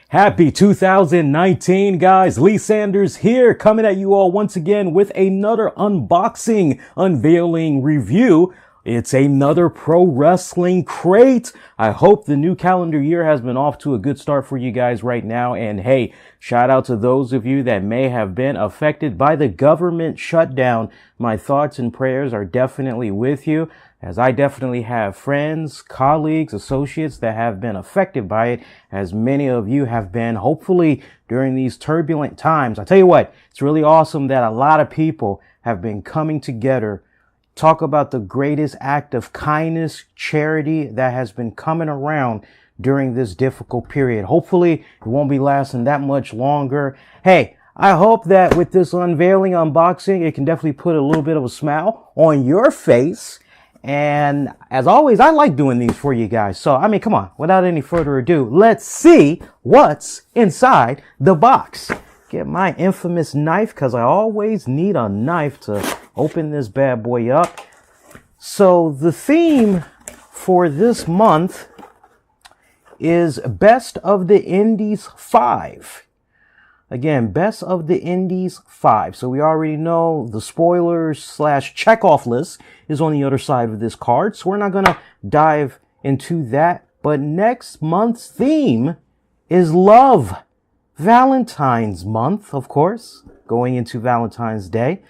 Happy 2019, guys. Lee Sanders here, coming at you all once again with another unboxing, unveiling review. It's another pro wrestling crate. I hope the new calendar year has been off to a good start for you guys right now. And hey, shout out to those of you that may have been affected by the government shutdown. My thoughts and prayers are definitely with you, as I definitely have friends, colleagues, associates that have been affected by it, as many of you have been, hopefully, during these turbulent times. I tell you what, it's really awesome that a lot of people have been coming together, talk about the greatest act of kindness, charity that has been coming around during this difficult period. Hopefully, it won't be lasting that much longer. Hey, I hope that with this unveiling, unboxing, it can definitely put a little bit of a smile on your face. And as always, I like doing these for you guys. So, I mean, come on, without any further ado, let's see what's inside the box. Get my infamous knife, because I always need a knife to open this bad boy up. So the theme for this month is Best of the Indies 5. Again, Best of the Indies 5. So we already know the spoilers / checkoff list is on the other side of this card. So we're not going to dive into that. But next month's theme is love. Valentine's month, of course, going into Valentine's Day.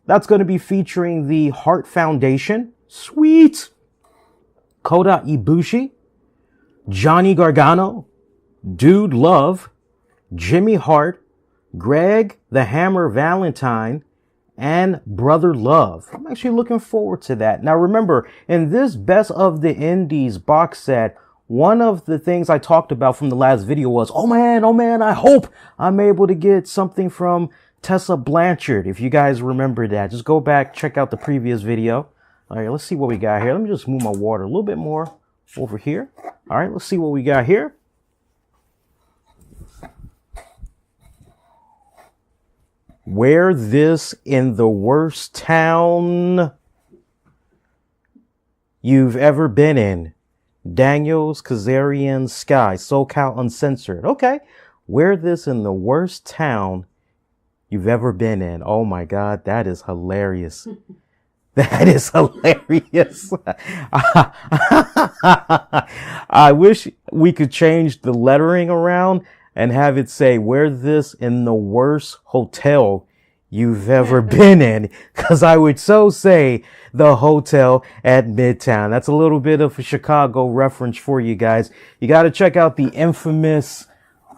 That's going to be featuring the Heart Foundation. Sweet. Kota Ibushi. Johnny Gargano. Dude Love. Jimmy Hart. Greg the Hammer Valentine, and Brother Love. I'm actually looking forward to that. Now remember, in this Best of the Indies box set, one of the things I talked about from the last video was, oh man, I hope I'm able to get something from Tessa Blanchard. If you guys remember that, just go back, check out the previous video. All right, let's see what we got here. Let me just move my water a little bit more over here. All right, let's see what we got here. Wear this in the worst town you've ever been in. Daniels Kazarian Sky, SoCal Uncensored. Okay. Wear this in the worst town you've ever been in. Oh my God, that is hilarious. That is hilarious. I wish we could change the lettering around and have it say, wear this in the worst hotel you've ever been in. Because I would so say the hotel at Midtown. That's a little bit of a Chicago reference for you guys. You got to check out the infamous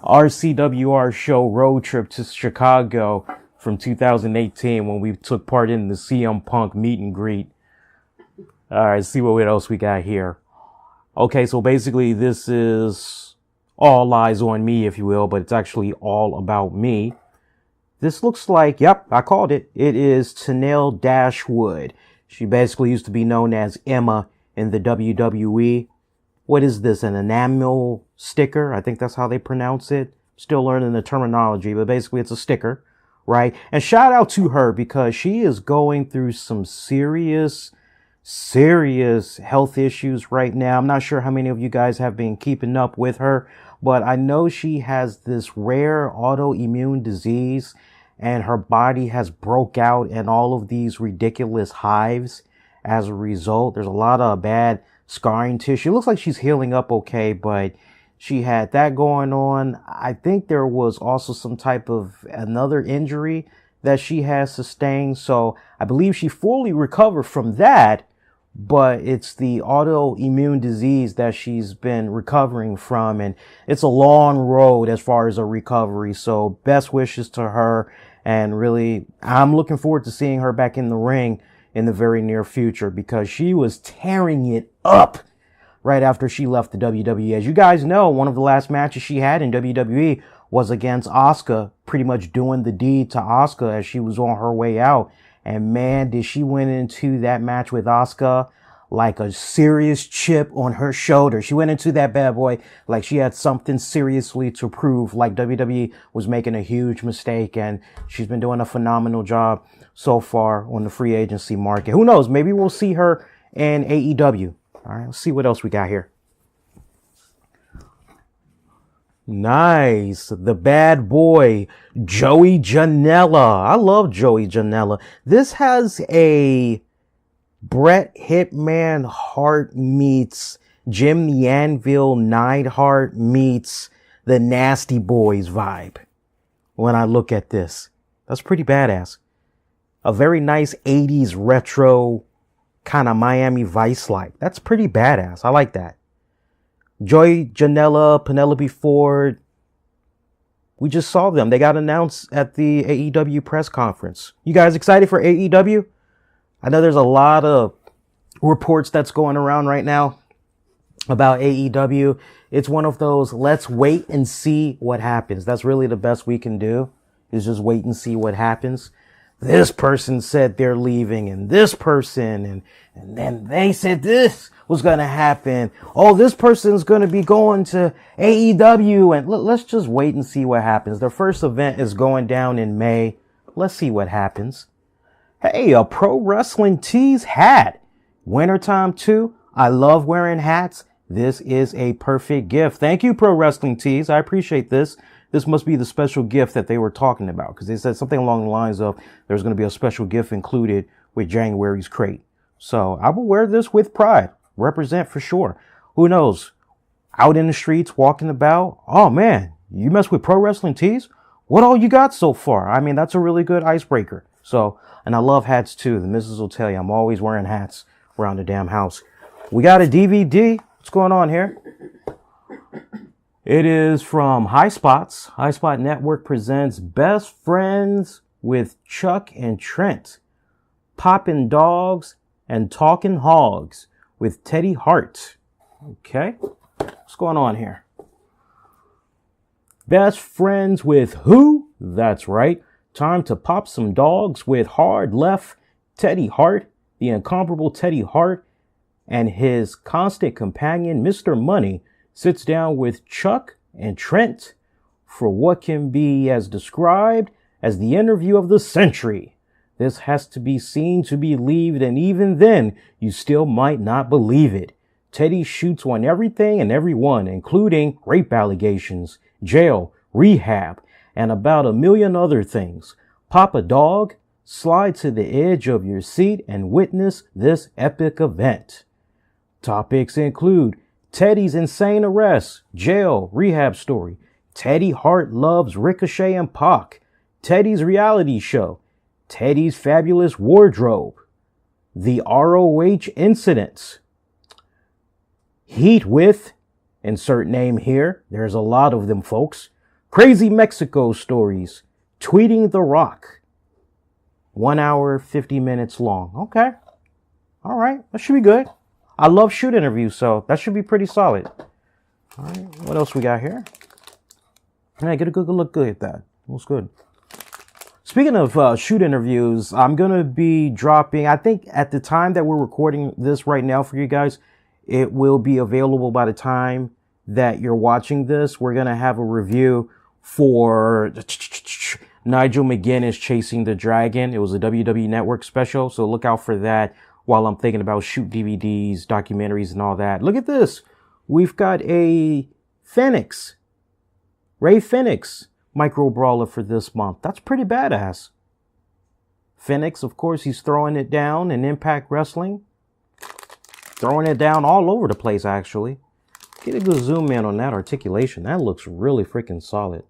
RCWR show Road Trip to Chicago from 2018 when we took part in the CM Punk meet and greet. All right, see what else we got here. Okay, so basically this is all eyes on me, if you will, but it's actually all about me. This looks like, yep, I called it. It is Tenille Dashwood. She basically used to be known as Emma in the WWE. What is this, an enamel sticker? I think that's how they pronounce it. Still learning the terminology, but basically it's a sticker, right? And shout out to her because she is going through some serious health issues right now. I'm not sure how many of you guys have been keeping up with her, but I know she has this rare autoimmune disease and her body has broke out in all of these ridiculous hives as a result. There's a lot of bad scarring tissue. It looks like she's healing up okay, but she had that going on. I think there was also some type of another injury that she has sustained. So I believe she fully recovered from that, but it's the autoimmune disease that she's been recovering from. And it's a long road as far as a recovery. So best wishes to her. And really, I'm looking forward to seeing her back in the ring in the very near future because she was tearing it up right after she left the WWE. As you guys know, one of the last matches she had in WWE was against Asuka, pretty much doing the deed to Asuka as she was on her way out. And man, did she went into that match with Asuka like a serious chip on her shoulder. She went into that bad boy like she had something seriously to prove, like WWE was making a huge mistake, and she's been doing a phenomenal job so far on the free agency market. Who knows? Maybe we'll see her in AEW. All right, let's see what else we got here. Nice. The bad boy, Joey Janela. I love Joey Janela. This has a Bret Hitman Hart meets Jim the Anvil Neidhart meets the Nasty Boys vibe when I look at this. That's pretty badass. A very nice 80s retro kind of Miami Vice like. That's pretty badass. I like that. Joey Janela, Penelope Ford. We just saw them. They got announced at the AEW press conference. You guys excited for AEW? I know there's a lot of reports that's going around right now about AEW. It's one of those, let's wait and see what happens. That's really the best we can do, is just wait and see what happens. This person said they're leaving, and this person, and then they said this was going to happen. Oh, this person's going to be going to AEW, and let's just wait and see what happens. Their first event is going down in May. Let's see what happens. Hey, a Pro Wrestling Tees hat. Wintertime too. I love wearing hats. This is a perfect gift. Thank you, Pro Wrestling Tees. I appreciate this. This must be the special gift that they were talking about, because they said something along the lines of there's going to be a special gift included with January's crate. So I will wear this with pride. Represent for sure. Who knows? Out in the streets, walking about. Oh man, you mess with Pro Wrestling Tees? What all you got so far? I mean, that's a really good icebreaker. So, and I love hats too. The missus will tell you I'm always wearing hats around the damn house. We got a DVD. What's going on here? It is from High Spots. High Spot Network presents Best Friends with Chuck and Trent. Poppin' Dogs and Talkin' Hogs with Teddy Hart. Okay. What's going on here? Best Friends with who? That's right. Time to pop some dogs with hard left Teddy Hart, the incomparable Teddy Hart, and his constant companion, Mr. Money, sits down with Chuck and Trent for what can be as described as the interview of the century. This has to be seen to be believed, and even then, you still might not believe it. Teddy shoots on everything and everyone, including rape allegations, jail, rehab, and about a million other things. Pop a dog, slide to the edge of your seat, and witness this epic event. Topics include Teddy's insane arrest, jail, rehab story, Teddy Hart loves Ricochet and Pac, Teddy's reality show, Teddy's fabulous wardrobe, the ROH incidents, heat with, insert name here, there's a lot of them folks, crazy Mexico stories, tweeting The Rock, 1 hour, 50 minutes long. Okay. All right. That should be good. I love shoot interviews, so that should be pretty solid. All right, what else we got here? Yeah, get a good look good at that. Looks good. Speaking of shoot interviews, I'm going to be dropping, I think at the time that we're recording this right now for you guys, it will be available by the time that you're watching this. We're going to have a review for Nigel McGuinness Chasing the Dragon. It was a WWE Network special, so look out for that. While I'm thinking about shoot DVDs, documentaries, and all that. Look at this. We've got a Phoenix, Ray Phoenix micro brawler for this month. That's pretty badass. Phoenix, of course, he's throwing it down in Impact Wrestling. Throwing it down all over the place, actually. Get a good zoom in on that articulation. That looks really freaking solid.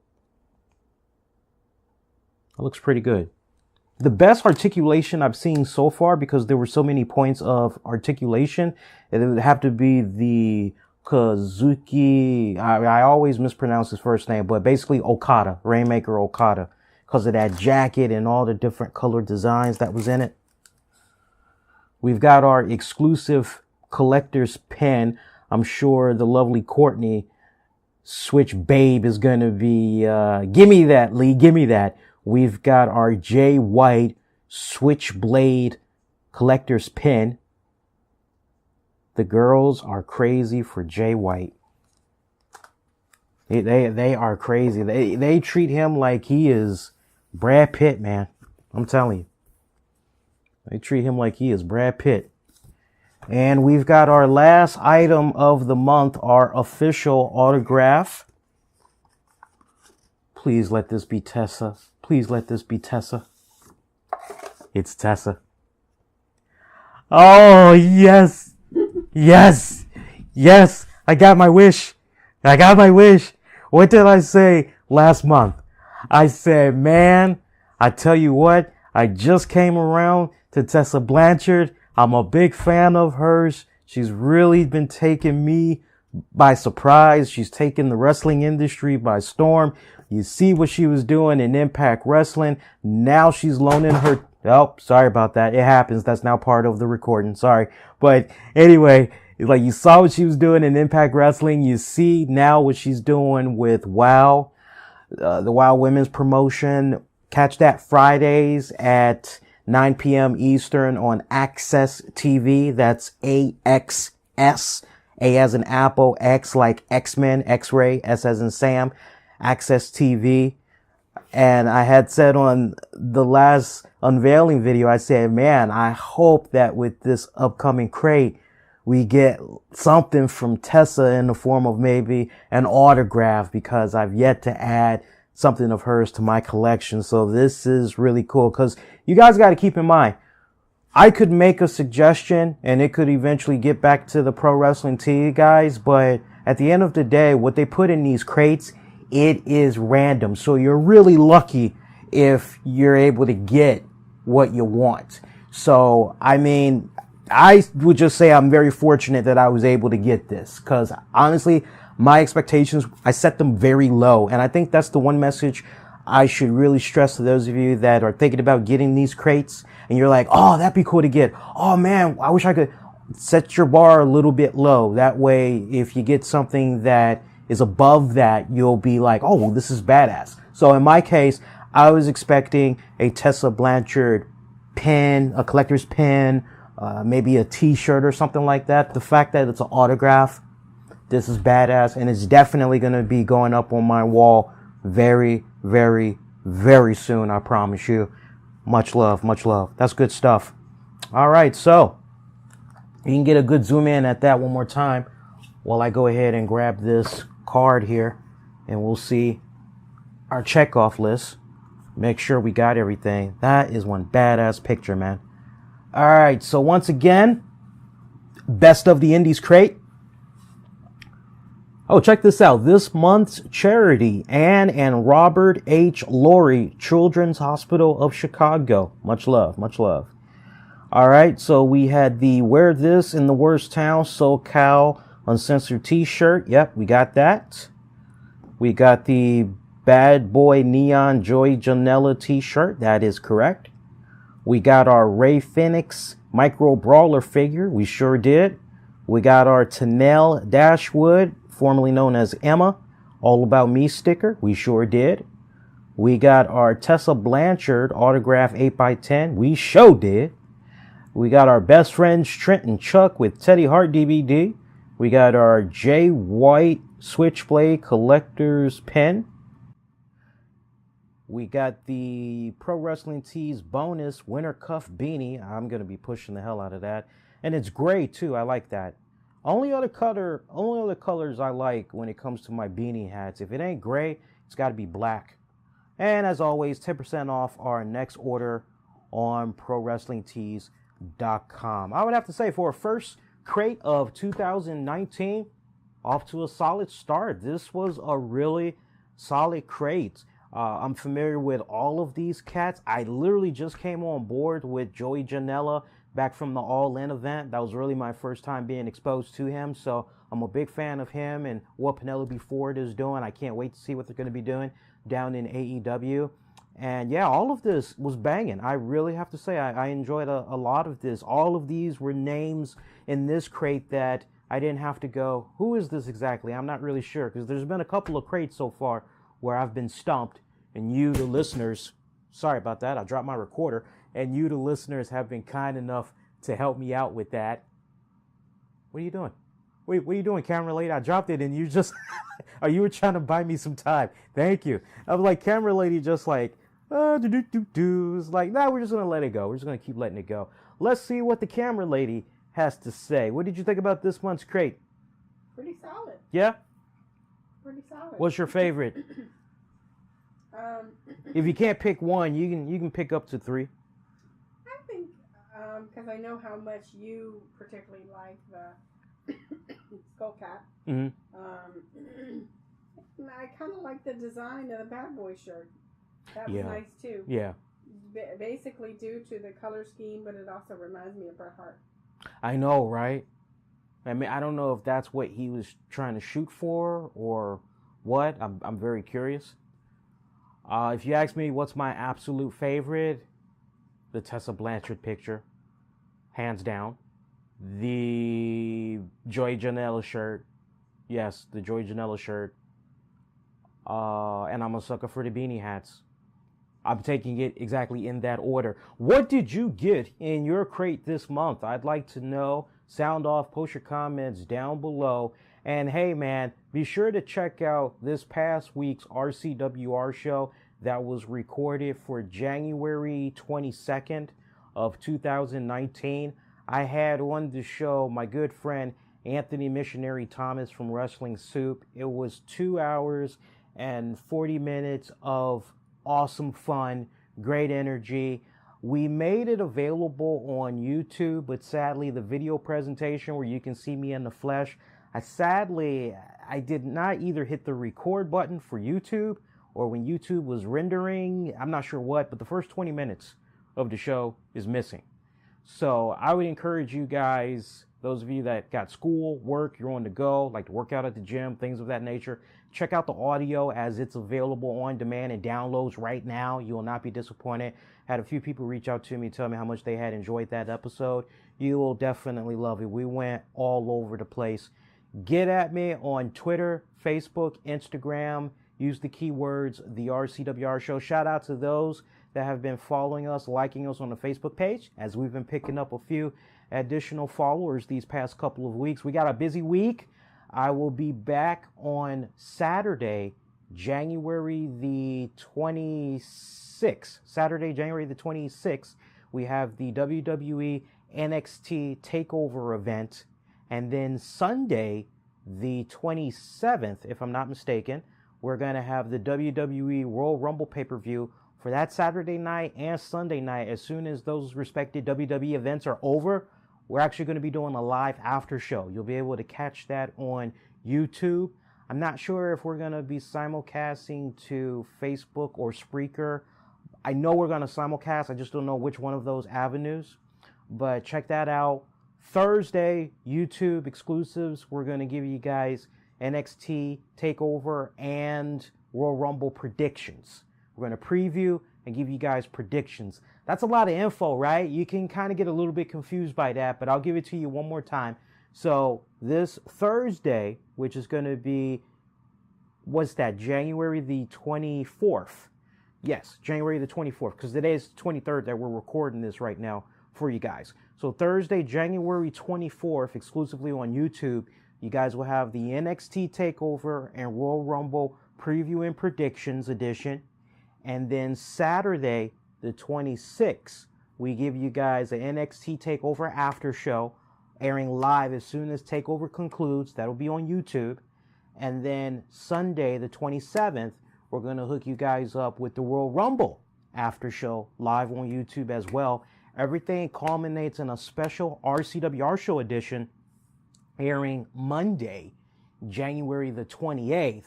That looks pretty good. The best articulation I've seen so far, because there were so many points of articulation, it would have to be the Kazuki, I always mispronounce his first name, but basically Okada, Rainmaker Okada, because of that jacket and all the different color designs that was in it. We've got our exclusive collector's pen. I'm sure the lovely Courtney Switch Babe is going to be, gimme that, Lee, gimme that. We've got our Jay White Switchblade collector's pen. The girls are crazy for Jay White. They are crazy. They treat him like he is Brad Pitt, man. I'm telling you. They treat him like he is Brad Pitt. And we've got our last item of the month, our official autograph. Please let this be Tessa. Please let this be Tessa. It's Tessa. Oh, yes. Yes. Yes. I got my wish. I got my wish. What did I say last month? I said, man, I tell you what, I just came around to Tessa Blanchard. I'm a big fan of hers. She's really been taking me by surprise. She's taken the wrestling industry by storm. You see what she was doing in Impact Wrestling. Now she's loaning her... Oh, sorry about that. It happens. That's now part of the recording. Sorry. But anyway, like you saw what she was doing in Impact Wrestling. You see now what she's doing with WOW, the WOW Women's Promotion. Catch that Fridays at 9 p.m. Eastern on Access TV. That's AXS. A as in Apple, X like X-Men, X-Ray, S as in Sam, Access TV. And I had said on the last unveiling video, I said, man, I hope that with this upcoming crate, we get something from Tessa in the form of maybe an autograph, because I've yet to add something of hers to my collection. So this is really cool, because you guys got to keep in mind, I could make a suggestion and it could eventually get back to the Pro Wrestling Tee guys, but at the end of the day, what they put in these crates, it is random. So you're really lucky if you're able to get what you want. So, I mean, I would just say I'm very fortunate that I was able to get this, because honestly, my expectations, I set them very low. And I think that's the one message I should really stress to those of you that are thinking about getting these crates and you're like, oh, that'd be cool to get. Oh man, I wish I could. Set your bar a little bit low. That way, if you get something that is above that, you'll be like, oh, well, this is badass. So in my case, I was expecting a Tessa Blanchard pin, a collector's pin, maybe a t-shirt or something like that. The fact that it's an autograph, this is badass, and it's definitely going to be going up on my wall very, very, very soon, I promise you. Much love, much love. That's good stuff. All right, so you can get a good zoom in at that one more time while I go ahead and grab this card here, and we'll see our checkoff list. Make sure we got everything. That is one badass picture, man. All right, so once again, Best of the Indies crate. Oh, check this out. This month's charity, Anne and Robert H. Laurie Children's Hospital of Chicago. Much love, much love. All right, so we had the Wear This in the Worst Town SoCal Uncensored t-shirt. Yep, we got that. We got the Bad Boy Neon Joey Janela t-shirt. That is correct. We got our Ray Phoenix Micro Brawler figure. We sure did. We got our Tanel Dashwood, formerly known as Emma, All About Me sticker. We sure did. We got our Tessa Blanchard autograph 8x10. We sure did. We got our Best Friends Trent and Chuck with Teddy Hart DVD. We got our Jay White Switchblade Collector's Pen. We got the Pro Wrestling Tees bonus winter cuff beanie. I'm going to be pushing the hell out of that. And it's gray too. I like that. Only other colors I like when it comes to my beanie hats. If it ain't gray, it's got to be black. And as always, 10% off our next order on ProWrestlingTees.com. I would have to say, for a first crate of 2019, off to a solid start. This was a really solid crate. I'm familiar with all of these cats. I literally just came on board with Joey Janela back from the All In event. That was really my first time being exposed to him. So I'm a big fan of him and what Penelope Ford is doing. I can't wait to see what they're going to be doing down in AEW. And yeah, all of this was banging. I really have to say, I enjoyed a lot of this. All of these were names in this crate that I didn't have to go, who is this exactly? I'm not really sure, because there's been a couple of crates so far where I've been stumped, and you, the listeners, sorry about that, I dropped my recorder, and you, the listeners, have been kind enough to help me out with that. What are you doing? Wait, what are you doing, camera lady? I dropped it, and you just, oh, you were trying to buy me some time. Thank you. I was like, camera lady just like, it's like, nah, we're just going to let it go. We're just going to keep letting it go. Let's see what the camera lady has to say. What did you think about this month's crate? Pretty solid. Yeah? Pretty solid. What's your favorite? If you can't pick one, you can pick up to 3. I think because I know how much you particularly like the skull cap. Mm-hmm. I kind of like the design of the Bad Boy shirt. That was nice too. Yeah. Basically due to the color scheme, but it also reminds me of Bret Hart. I know, right? I mean, I don't know if that's what he was trying to shoot for or what. I'm very curious. If you ask me what's my absolute favorite, the Tessa Blanchard picture, hands down. The Joey Janela shirt. Yes, the Joey Janela shirt. And I'm a sucker for the beanie hats. I'm taking it exactly in that order. What did you get in your crate this month? I'd like to know. Sound off, post your comments down below. And hey man, be sure to check out this past week's RCWR show that was recorded for January 22nd of 2019. I had on the show my good friend Anthony Missionary Thomas from Wrestling Soup. It was 2 hours and 40 minutes of awesome fun, great energy. We made it available on YouTube, but sadly the video presentation where you can see me in the flesh, I did not either hit the record button for YouTube or when YouTube was rendering, I'm not sure what, but the first 20 minutes of the show is missing. So I would encourage you guys, those of you that got school, work, you're on the go, like to work out at the gym, things of that nature, check out the audio as it's available on demand and downloads right now. You will not be disappointed. Had a few people reach out to me, tell me how much they had enjoyed that episode. You will definitely love it. We went all over the place. Get at me on Twitter, Facebook, Instagram. Use the keywords, the RCWR show. Shout out to those that have been following us, liking us on the Facebook page, as we've been picking up a few additional followers these past couple of weeks. We got a busy week. I will be back on Saturday, January the 26th. Saturday, January the 26th, we have the WWE NXT TakeOver event. And then Sunday, the 27th, if I'm not mistaken, we're going to have the WWE Royal Rumble pay-per-view for that Saturday night and Sunday night. As soon as those respected WWE events are over, we're actually going to be doing a live after show. You'll be able to catch that on YouTube. I'm not sure if we're going to be simulcasting to Facebook or Spreaker. I know we're going to simulcast. I just don't know which one of those avenues. But check that out. Thursday, YouTube exclusives. We're going to give you guys NXT TakeOver and Royal Rumble predictions. We're going to preview and give you guys predictions. That's a lot of info, right? You can kind of get a little bit confused by that, but I'll give it to you one more time. So this Thursday, which is going to be, what's that, January the 24th? Yes, January the 24th, because today is the 23rd that we're recording this right now for you guys. So Thursday, January 24th, exclusively on YouTube, you guys will have the NXT TakeOver and Royal Rumble preview and predictions edition. And then Saturday, the 26th, we give you guys an NXT TakeOver after show, airing live as soon as TakeOver concludes. That'll be on YouTube. And then Sunday, the 27th, we're going to hook you guys up with the Royal Rumble after show live on YouTube as well. Everything culminates in a special RCWR show edition airing Monday, January the 28th.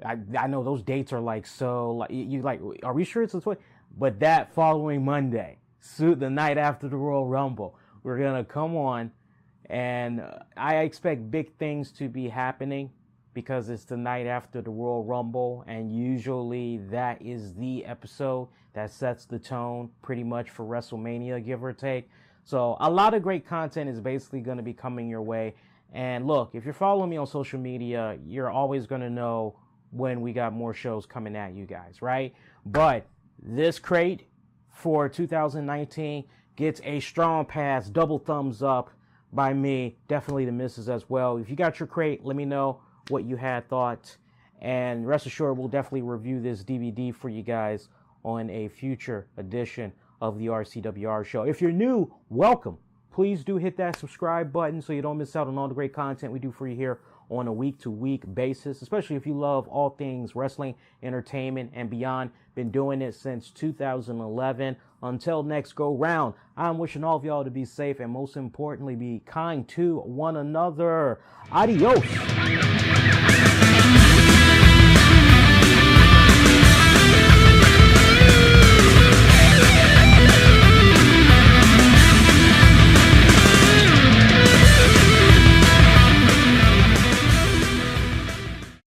I know those dates are like, so like, you like, are we sure it's the 20th? But that following Monday, the night after the Royal Rumble, we're going to come on, and I expect big things to be happening because it's the night after the Royal Rumble, and usually that is the episode that sets the tone pretty much for WrestleMania, give or take. So a lot of great content is basically going to be coming your way. And look, if you're following me on social media, you're always going to know when we got more shows coming at you guys, right? But this crate for 2019 gets a strong pass, double thumbs up by me, definitely the misses as well. If you got your crate, let me know what you had thought, and rest assured we'll definitely review this DVD for you guys on a future edition of the RCWR show. If you're new, welcome. Please do hit that subscribe button so you don't miss out on all the great content we do for you here on a week-to-week basis, especially if you love all things wrestling, entertainment, and beyond. Been doing it since 2011. Until next go round, I'm wishing all of y'all to be safe and most importantly, be kind to one another. Adios.